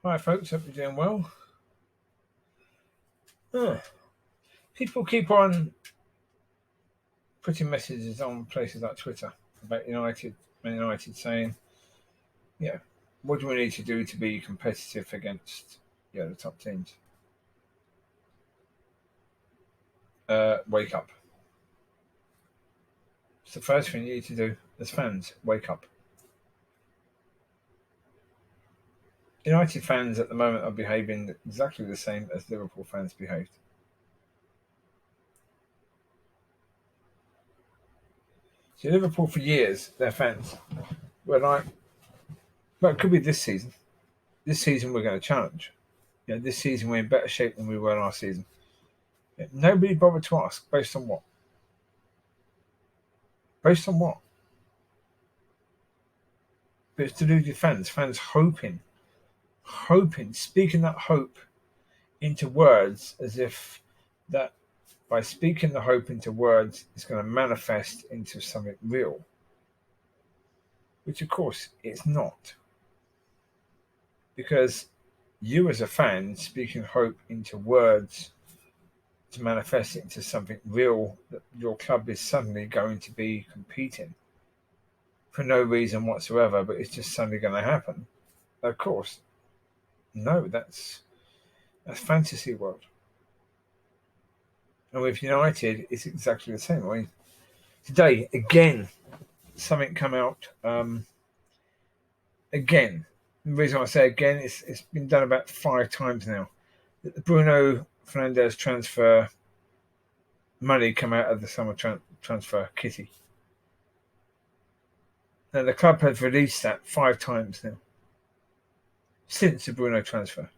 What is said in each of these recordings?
Hi folks, hope you're doing well. People keep on putting messages on places like Twitter about Man United saying, what do we need to do to be competitive against the top teams? Wake up. It's the first thing you need to do as fans, wake up. United fans at the moment are behaving exactly the same as Liverpool fans behaved. See, Liverpool for years, their fans were like, well, it could be this season. This season we're going to challenge. This season we're in better shape than we were last season. Nobody bothered to ask, based on what? Based on what? But it's to do with fans hoping, speaking that hope into words as if that by speaking the hope into words, it's going to manifest into something real. Which, of course, it's not. Because you as a fan speaking hope into words to manifest it into something real, that your club is suddenly going to be competing for no reason whatsoever, but it's just suddenly going to happen. Of course, no, that's fantasy world. And with United, it's exactly the same. I mean, today, again, something come out. Again, the reason I say again, it's been done about 5 times now. The Bruno Fernandes transfer money come out of the summer transfer kitty. Now, the club has released that 5 times now since the Bruno transfer.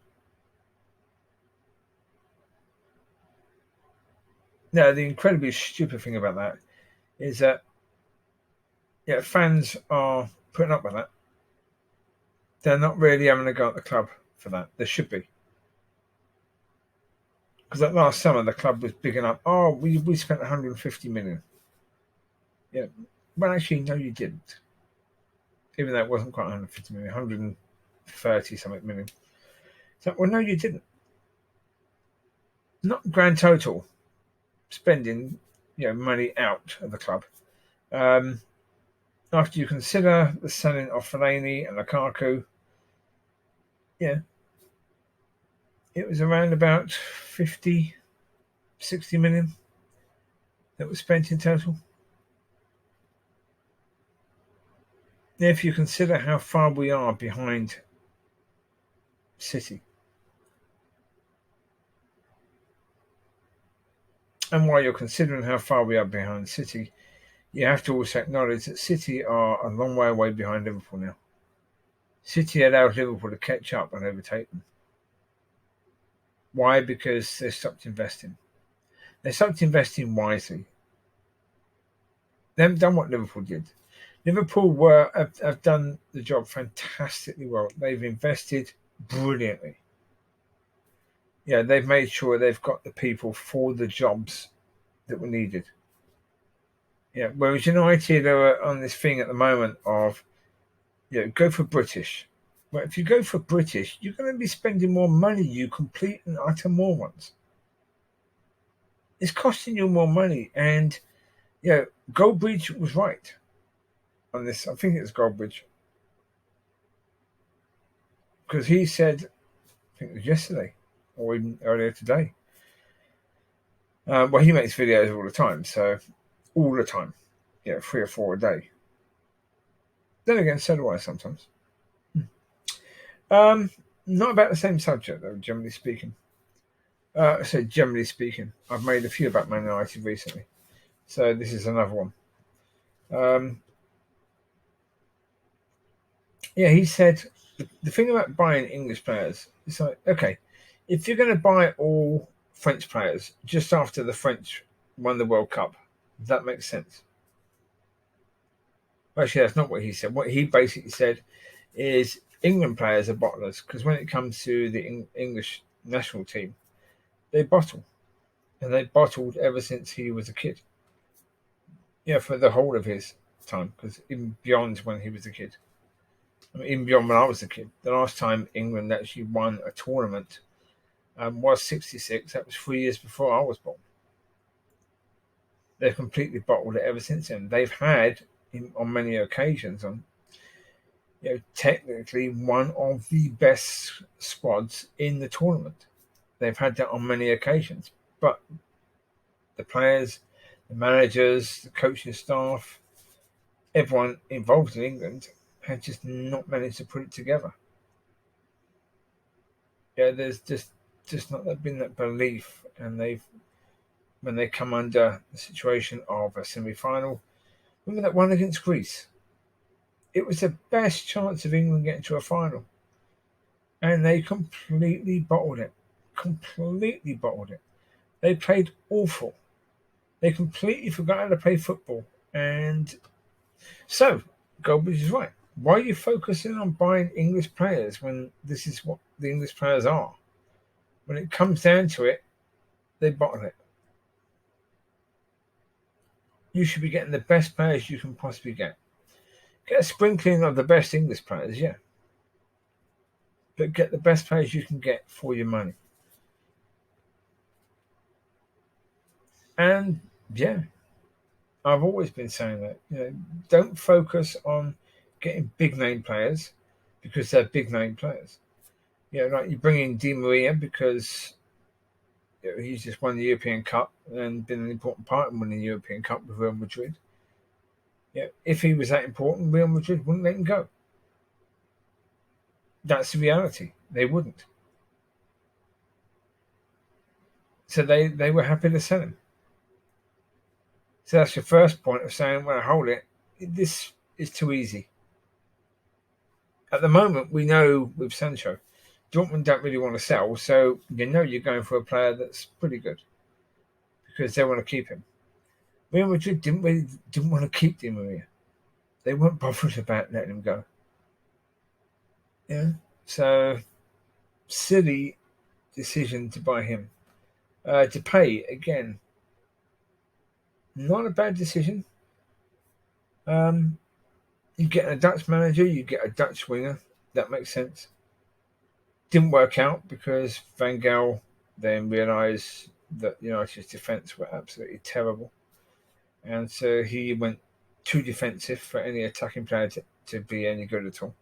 Now, the incredibly stupid thing about that is that fans are putting up with that. They're not really having a go at the club for that. They should be. Because that last summer, the club was bigging up, we spent 150 million. Yeah. Well, actually, no, you didn't. Even though it wasn't quite 150 million, 130 something million. So, well, no, you didn't. Not grand total spending, money out of the club. After you consider the selling of Fellaini and Lukaku, it was around about 50, 60 million that was spent in total. If you consider how far we are behind City, and while you're considering how far we are behind City, you have to also acknowledge that City are a long way away behind Liverpool now. City allowed Liverpool to catch up and overtake them. Why? Because they stopped investing. They stopped investing wisely. They haven't done what Liverpool did. Liverpool have done the job fantastically well. They've invested brilliantly. They've made sure they've got the people for the jobs that were needed. Whereas United are on this thing at the moment of, go for British. Well, if you go for British, you're going to be spending more money, you complete and utter morons. It's costing you more money. And, Goldbridge was right on this. I think it's Goldbridge. Because he said, I think it was yesterday or even earlier today. Well, he makes videos all the time. So, all the time. 3 or 4 a day. Then again, so do I sometimes. Not about the same subject, though, generally speaking. Generally speaking, I've made a few about Man United recently. So this is another one. He said the thing about buying English players, it's like, okay, if you're going to buy all French players just after the French won the World Cup, that makes sense. Actually, that's not what he said. What he basically said is England players are bottlers because when it comes to the English national team, they bottle. And they bottled ever since he was a kid. For the whole of his time, because even beyond when he was a kid. I mean, even beyond when I was a kid, the last time England actually won a tournament was '66. That was 3 years before I was born. They've completely bottled it ever since then. They've had, on many occasions, technically one of the best squads in the tournament. They've had that on many occasions, but the players, the managers, the coaching staff, everyone involved in England had just not managed to put it together. There's just not been that belief, and when they come under the situation of a semi-final. Remember that one against Greece? It was the best chance of England getting to a final, and they completely bottled it. Completely bottled it. They played awful. They completely forgot how to play football. And so, Goldbridge is right. Why are you focusing on buying English players when this is what the English players are? When it comes down to it, they bottle it. You should be getting the best players you can possibly get. Get a sprinkling of the best English players, yeah. But get the best players you can get for your money. And yeah, I've always been saying that. Don't focus on getting big name players because they're big name players. Like you bring in Di Maria because he's just won the European Cup and been an important part in winning the European Cup with Real Madrid. If he was that important, Real Madrid wouldn't let him go. That's the reality. They wouldn't. So they were happy to sell him. So that's your first point of saying, well, hold it. This is too easy. At the moment, we know with Sancho, Dortmund don't really want to sell, so you're going for a player that's pretty good because they want to keep him. Real Madrid didn't want to keep Di Maria. They weren't bothered about letting him go. So silly decision to buy him. To pay again, not a bad decision. You get a Dutch manager, you get a Dutch winger. That makes sense. Didn't work out because Van Gaal then realised that United's defence were absolutely terrible. And so he went too defensive for any attacking player to be any good at all.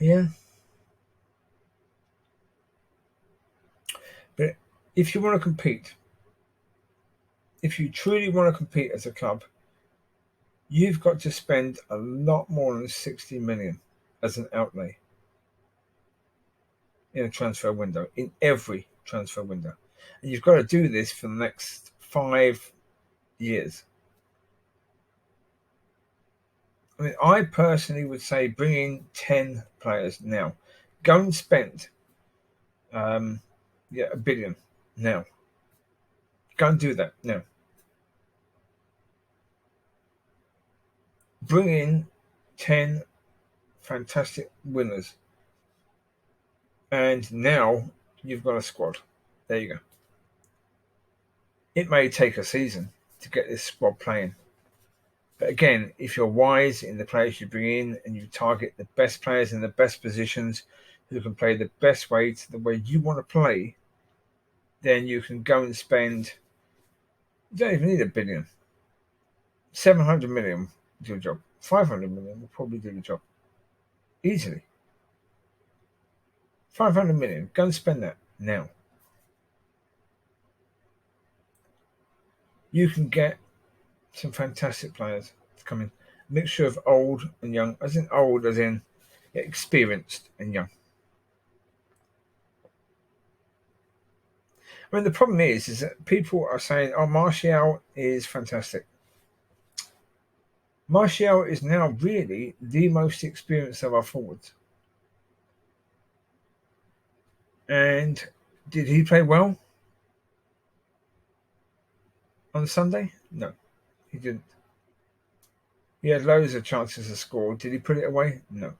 Yeah. But if you want to compete, if you truly want to compete as a club, you've got to spend a lot more than 60 million as an outlay in a transfer window, in every transfer window. And you've got to do this for the next 5 years. I mean, I personally would say bring in 10 players now. Go and spend $1 billion now. Go and do that now. Bring in 10 fantastic winners. And now you've got a squad. There you go. It may take a season to get this squad playing. But again, if you're wise in the players you bring in and you target the best players in the best positions who can play the best way to the way you want to play, then you can go and spend, you don't even need $1 billion. 700 million will do the job. 500 million will probably do the job. Easily. 500 million. Go and spend that now. You can get some fantastic players to come in. A mixture of old and young. As in experienced and young. I mean, the problem is that people are saying, oh, Martial is fantastic. Martial is now really the most experienced of our forwards. And did he play well on Sunday? No, he didn't. He had loads of chances to score. Did he put it away? No,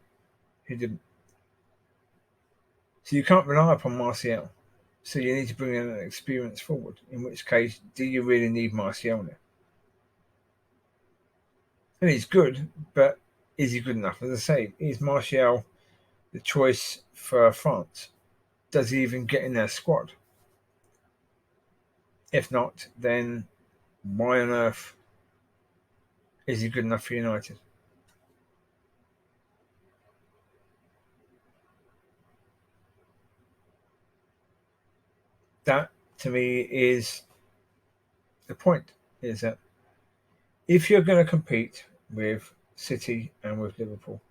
he didn't. So you can't rely upon Martial. So you need to bring in an experienced forward. In which case, do you really need Martial now? And he's good, but Is he good enough? As I say, is Martial the choice for France? Does he even get in their squad? If not, then why on earth is he good enough for United? That, to me, is the point, is that if you're going to compete with City and with Liverpool,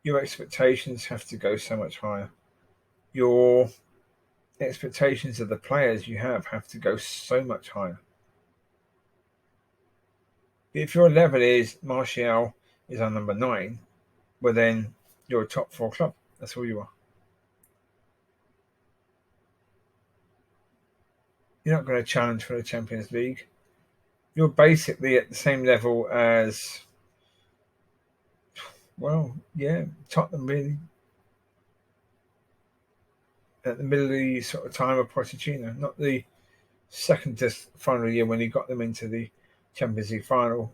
your expectations have to go so much higher. Your expectations of the players you have to go so much higher. If your level is Martial is our number 9, well then you're a top 4 club. That's all you are. You're not going to challenge for the Champions League. You're basically at the same level as, well, yeah, Tottenham really. At the middle of the sort of time of Pochettino, not the second to final year when he got them into the Champions League final.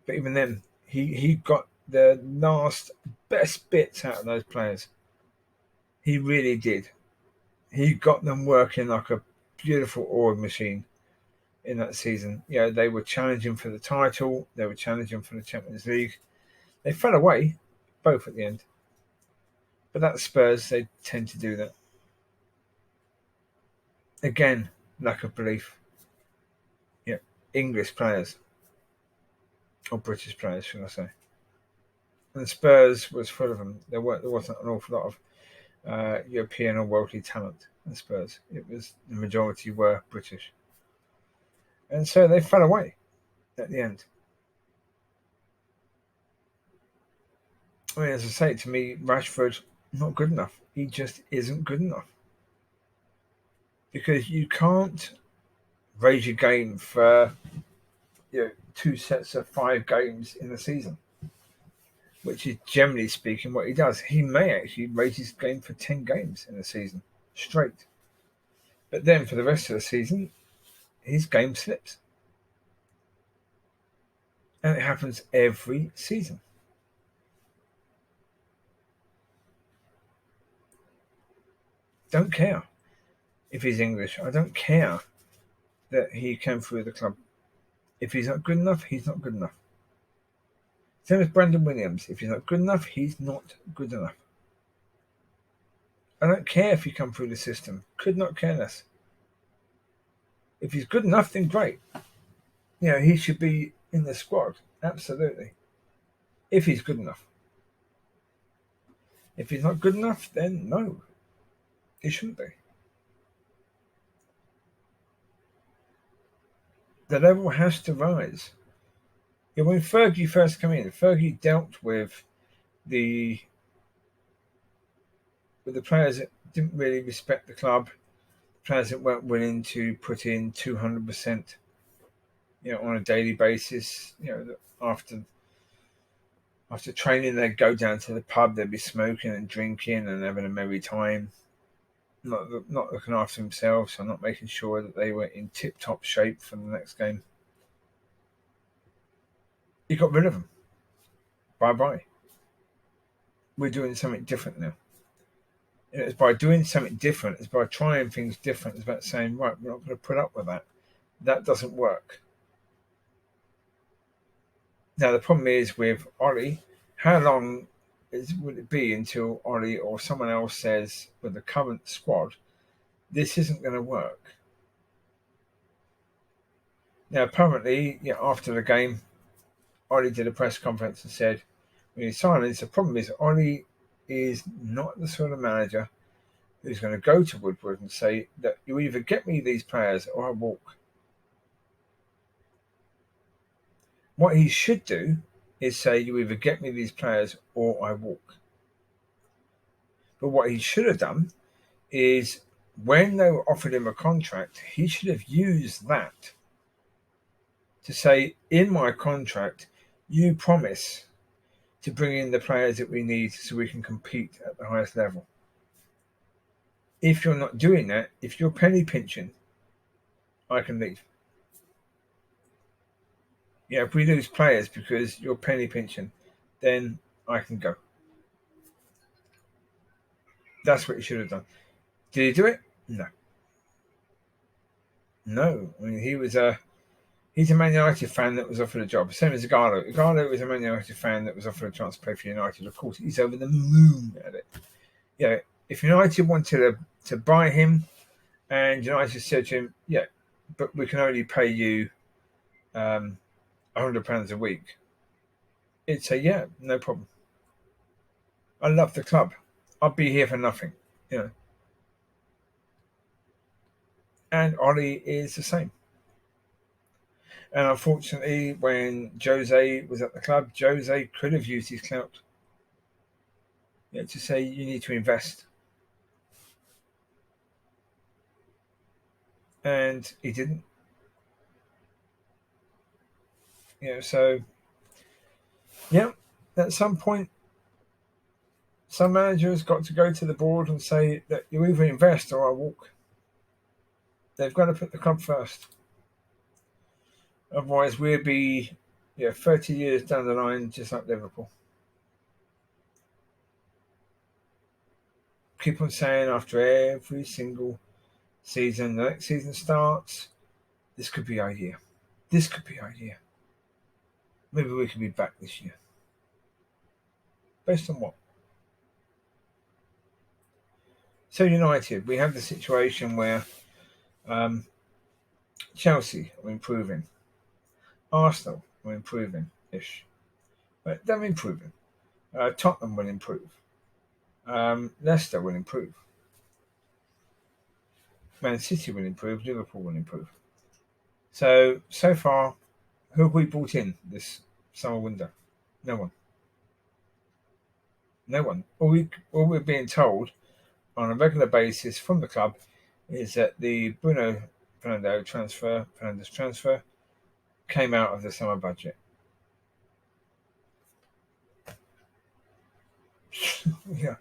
But even then, he got the last best bits out of those players. He really did. He got them working like a beautiful oil machine in that season. You know, they were challenging for the title. They were challenging for the Champions League. They fell away, both at the end. But that's Spurs. They tend to do that. Again, lack of belief. Yeah, English players. Or British players, should I say. And Spurs was full of them. There wasn't an awful lot of European or worldly talent in Spurs. It was the majority were British. And so they fell away at the end. I mean, as I say, to me, Rashford, not good enough. He just isn't good enough. Because you can't raise your game for 2 sets of 5 games in the season, which is generally speaking what he does. He may actually raise his game for 10 games in the season straight. But then for the rest of the season, his game slips. And it happens every season. Don't care if he's English. I don't care that he came through the club. If he's not good enough, he's not good enough. Same as Brandon Williams. If he's not good enough, he's not good enough. I don't care if he come through the system. Could not care less. If he's good enough, then great. He should be in the squad. Absolutely. If he's good enough. If he's not good enough, then no. He shouldn't be. The level has to rise. When Fergie first came in, Fergie dealt with the players that didn't really respect the club, players that weren't willing to put in 200%, on a daily basis. After training, they'd go down to the pub, they'd be smoking and drinking and having a merry time, not looking after themselves, or not making sure that they were in tip-top shape for the next game. He got rid of them. Bye-bye. We're doing something different now. It's by doing something different. It's by trying things different. It's about saying, right, we're not going to put up with that. That doesn't work. Now, the problem is with Ollie, how long would it be until Ollie or someone else says, with the current squad, this isn't going to work? Now, apparently, after the game, Ollie did a press conference and said, when he's silence, the problem is Ollie is not the sort of manager who's going to go to Woodward and say that you either get me these players or I walk. What he should do is say you either get me these players or I walk. But what he should have done is when they offered him a contract, he should have used that to say, in my contract, you promise to bring in the players that we need so we can compete at the highest level. If you're not doing that, if you're penny pinching, I can leave. If we lose players because you're penny pinching, then I can go. That's what he should have done. Did he do it? No. No. I mean, he's a Man United fan that was offered a job. Same as Igalo. Igalo was a Man United fan that was offered a chance to play for United. Of course, he's over the moon at it. Yeah, if United wanted to buy him, and United said to him, "Yeah, but we can only pay you £100 a week," he'd say, "Yeah, no problem. I love the club. I'll be here for nothing." You know. And Ollie is the same. And unfortunately, when Jose was at the club, Jose could have used his clout, to say you need to invest. And he didn't. So, yeah, at some point, some managers got to go to the board and say that you either invest or I walk. They've got to put the club first. Otherwise, we'll be 30 years down the line, just like Liverpool. Keep on saying after every single season, the next season starts, this could be our year. This could be our year. Maybe we could be back this year. Based on what? So United, we have the situation where Chelsea are improving. Arsenal are improving-ish. But they're improving. Tottenham will improve. Leicester will improve. Man City will improve. Liverpool will improve. So far, who have we brought in this summer window? No one. No one. All we're being told on a regular basis from the club is that the Bruno Fernandes transfer came out of the summer budget. Yeah.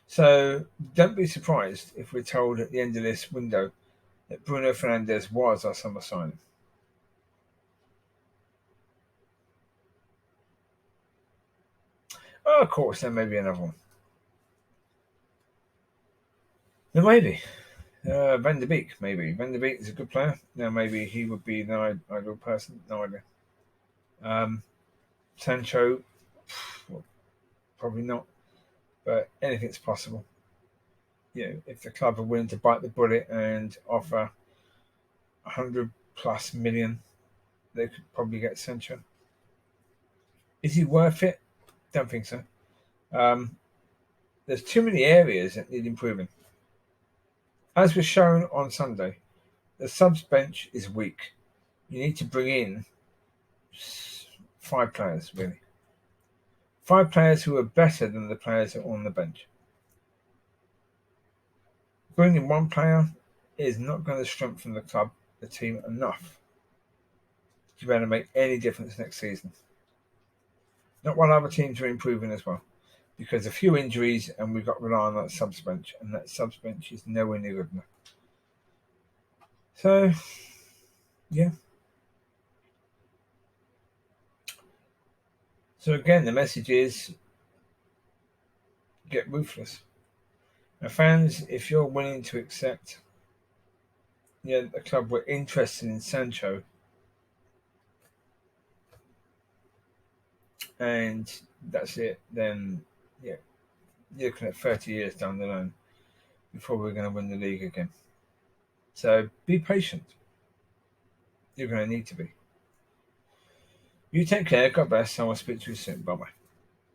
So don't be surprised if we're told at the end of this window that Bruno Fernandes was our summer signing. Oh, of course, there may be another one. There may be. Van der Beek, maybe. Van der Beek is a good player. Now, maybe he would be the ideal person. No idea. Sancho, well, probably not. But anything's possible. If the club are willing to bite the bullet and offer 100+ million, they could probably get Sancho. Is he worth it? Don't think so. There's too many areas that need improving. As was shown on Sunday, the subs bench is weak. You need to bring in 5 players, really. 5 players who are better than the players that are on the bench. Bringing 1 player is not going to strengthen the team enough to be able to make any difference next season. Not while other teams are improving as well. Because a few injuries and we've got to rely on that subs bench, and that subs bench is nowhere near good enough. So, yeah. So again, the message is get ruthless. Now, fans, if you're willing to accept the club were interested in Sancho and that's it, then you're looking at 30 years down the line before we're going to win the league again. So be patient. You're going to need to be. You take care. God bless. I will speak to you soon. Bye-bye.